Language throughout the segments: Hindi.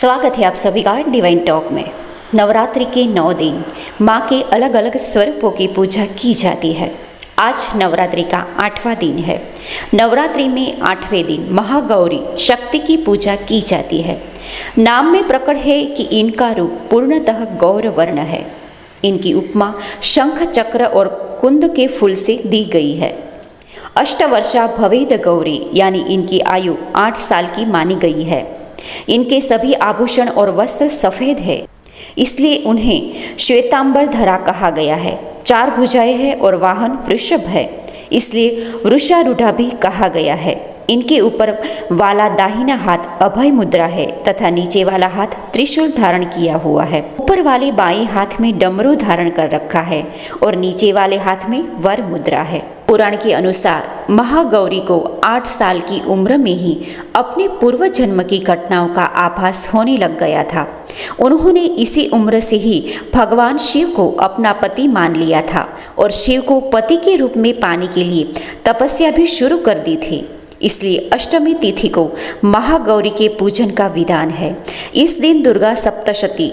स्वागत है आप सभी का डिवाइन टॉक में। नवरात्रि के 9 दिन माँ के अलग अलग स्वरूपों की पूजा की जाती है। आज नवरात्रि का 8वां दिन है। नवरात्रि में 8वें दिन महागौरी शक्ति की पूजा की जाती है। नाम में प्रकट है कि इनका रूप पूर्णतः गौर वर्ण है। इनकी उपमा शंख चक्र और कुंद के फूल से दी गई है। अष्टवर्षा भवेद गौरी यानी इनकी आयु 8 साल की मानी गई है। इनके सभी आभूषण और वस्त्र सफेद है, इसलिए उन्हें श्वेतांबर धरा कहा गया है। 4 भुजाएं हैं और वाहन वृषभ है, इसलिए वृषारूढ़ा भी कहा गया है। इनके ऊपर वाला दाहिना हाथ अभय मुद्रा है तथा नीचे वाला हाथ त्रिशूल धारण किया हुआ है। ऊपर वाले बाएं हाथ में डमरू धारण कर रखा है और नीचे वाले हाथ में वर मुद्रा है। पुराण के अनुसार महागौरी को 8 साल की उम्र में ही अपने पूर्व जन्म की घटनाओं का आभास होने लग गया था। उन्होंने इसी उम्र से ही भगवान शिव को अपना पति मान लिया था और शिव को पति के रूप में पाने के लिए तपस्या भी शुरू कर दी थी। इसलिए अष्टमी तिथि को महागौरी के पूजन का विधान है। इस दिन दुर्गा सप्तशती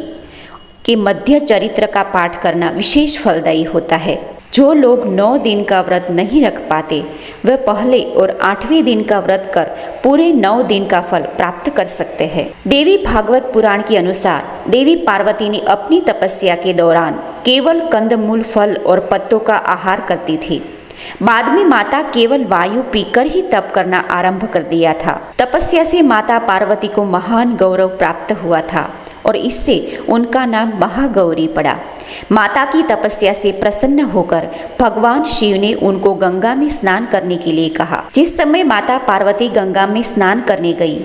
के मध्य चरित्र का पाठ करना विशेष फलदायी होता है। जो लोग 9 दिन का व्रत नहीं रख पाते वह पहले और 8वें दिन का व्रत कर पूरे 9 दिन का फल प्राप्त कर सकते हैं। देवी भागवत पुराण के अनुसार देवी पार्वती ने अपनी तपस्या के दौरान केवल कंदमूल, फल और पत्तों का आहार करती थी। बाद में माता केवल वायु पीकर ही तप करना आरंभ कर दिया था। तपस्या से माता पार्वती को महान गौरव प्राप्त हुआ था और इससे उनका नाम महागौरी पड़ा। माता की तपस्या से प्रसन्न होकर भगवान शिव ने उनको गंगा में स्नान करने के लिए कहा। जिस समय माता पार्वती गंगा में स्नान करने गई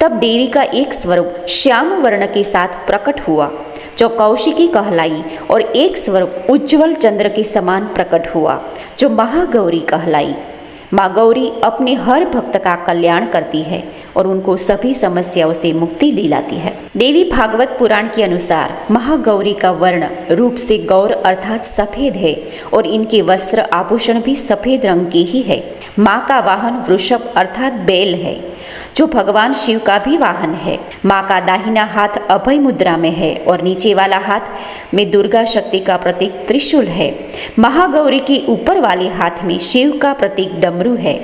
तब देवी का एक स्वरूप श्याम वर्ण के साथ प्रकट हुआ जो कौशिकी कहलाई और एक स्वरूप उज्ज्वल चंद्र के समान प्रकट हुआ जो महागौरी कहलाई। माँ गौरी अपने हर भक्त का कल्याण करती है और उनको सभी समस्याओं से मुक्ति दिलाती है। देवी भागवत पुराण के अनुसार महागौरी का वर्ण रूप से गौर अर्थात सफेद है और इनके वस्त्र आभूषण भी सफेद रंग के ही है। माँ का वाहन वृषभ अर्थात बैल है जो भगवान शिव का भी वाहन है। माँ का दाहिना हाथ अभय मुद्रा में है और नीचे वाला हाथ में दुर्गा शक्ति का प्रतीक त्रिशूल है। महागौरी के ऊपर वाले हाथ में शिव का प्रतीक डमरू है।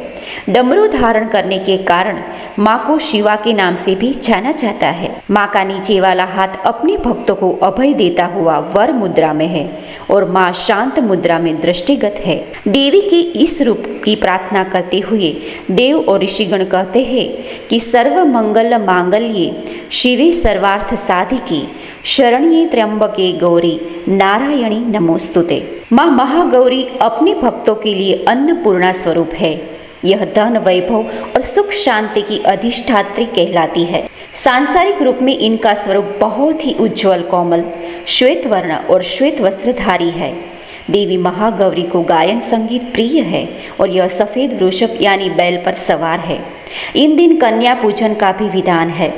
डमरू धारण करने के कारण माँ को शिवा के नाम से भी जाना जाता है। माँ का नीचे वाला हाथ अपने भक्तों को अभय देता हुआ वर मुद्रा में है और माँ शांत मुद्रा में दृष्टिगत है। देवी के इस रूप की प्रार्थना करते हुए देव और ऋषिगण कहते हैं कि सर्व मंगल मांगल्ये शिवे सर्वार्थ साधिके शरण्ये त्र्यंबके गौरी नारायणी नमोस्तुते। माँ महागौरी अपने भक्तों के लिए अन्नपूर्णा स्वरूप है। यह धन, वैभव और सुख शांति की अधिष्ठात्री कहलाती है। सांसारिक रूप में इनका स्वरूप बहुत ही उज्ज्वल, कोमल, श्वेत वर्ण और श्वेत वस्त्रधारी है। देवी महागौरी को गायन संगीत प्रिय है और यह सफेद वृषभ यानी बैल पर सवार है। इन दिन कन्या पूजन का भी विधान है।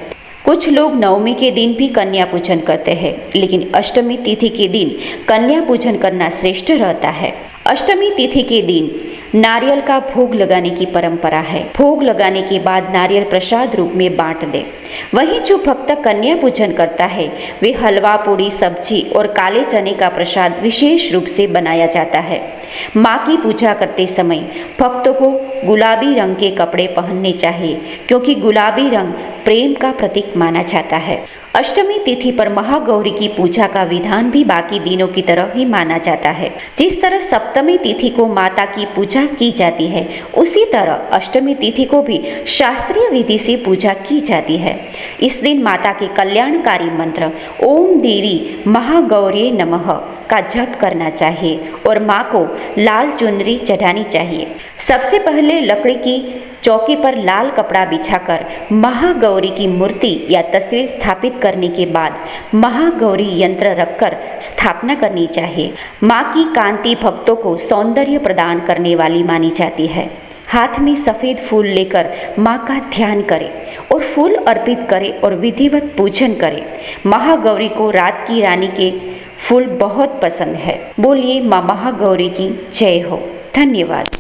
कुछ लोग नवमी के दिन भी कन्या पूजन करते हैं, लेकिन अष्टमी तिथि के दिन कन्या पूजन करना श्रेष्ठ रहता है। अष्टमी तिथि के दिन नारियल का भोग लगाने की परंपरा है। भोग लगाने के बाद नारियल प्रसाद रूप में बांट दे। वहीं जो भक्त कन्या पूजन करता है वे हलवा, पूड़ी, सब्जी और काले चने का प्रसाद विशेष रूप से बनाया जाता है। माँ की पूजा करते समय भक्तों को गुलाबी रंग के कपड़े पहनने चाहिए क्योंकि गुलाबी रंग प्रेम का प्रतीक माना जाता है। अष्टमी तिथि पर महागौरी की पूजा का विधान भी बाकी दिनों की तरह ही माना जाता है। जिस तरह सप्तमी तिथि को माता की पूजा की जाती है उसी तरह अष्टमी तिथि को भी शास्त्रीय विधि से पूजा की जाती है। इस दिन माता के कल्याणकारी मंत्र ओम देवी महागौरी नमः का जप करना चाहिए और माँ को लाल चुनरी चढ़ानी चाहिए। सबसे पहले लकड़ी की चौकी पर लाल कपड़ा बिछाकर महागौरी की मूर्ति या तस्वीर स्थापित करने के बाद महागौरी यंत्र रखकर स्थापना करनी चाहिए। माँ की कांति भक्तों को सौंदर्य प्रदान करने वाली मानी जाती है। हाथ में सफ़ेद फूल लेकर माँ का ध्यान करें और फूल अर्पित करें और विधिवत पूजन करें। महागौरी को रात की रानी के फूल बहुत पसंद है। बोलिए माँ महागौरी की जय हो। धन्यवाद।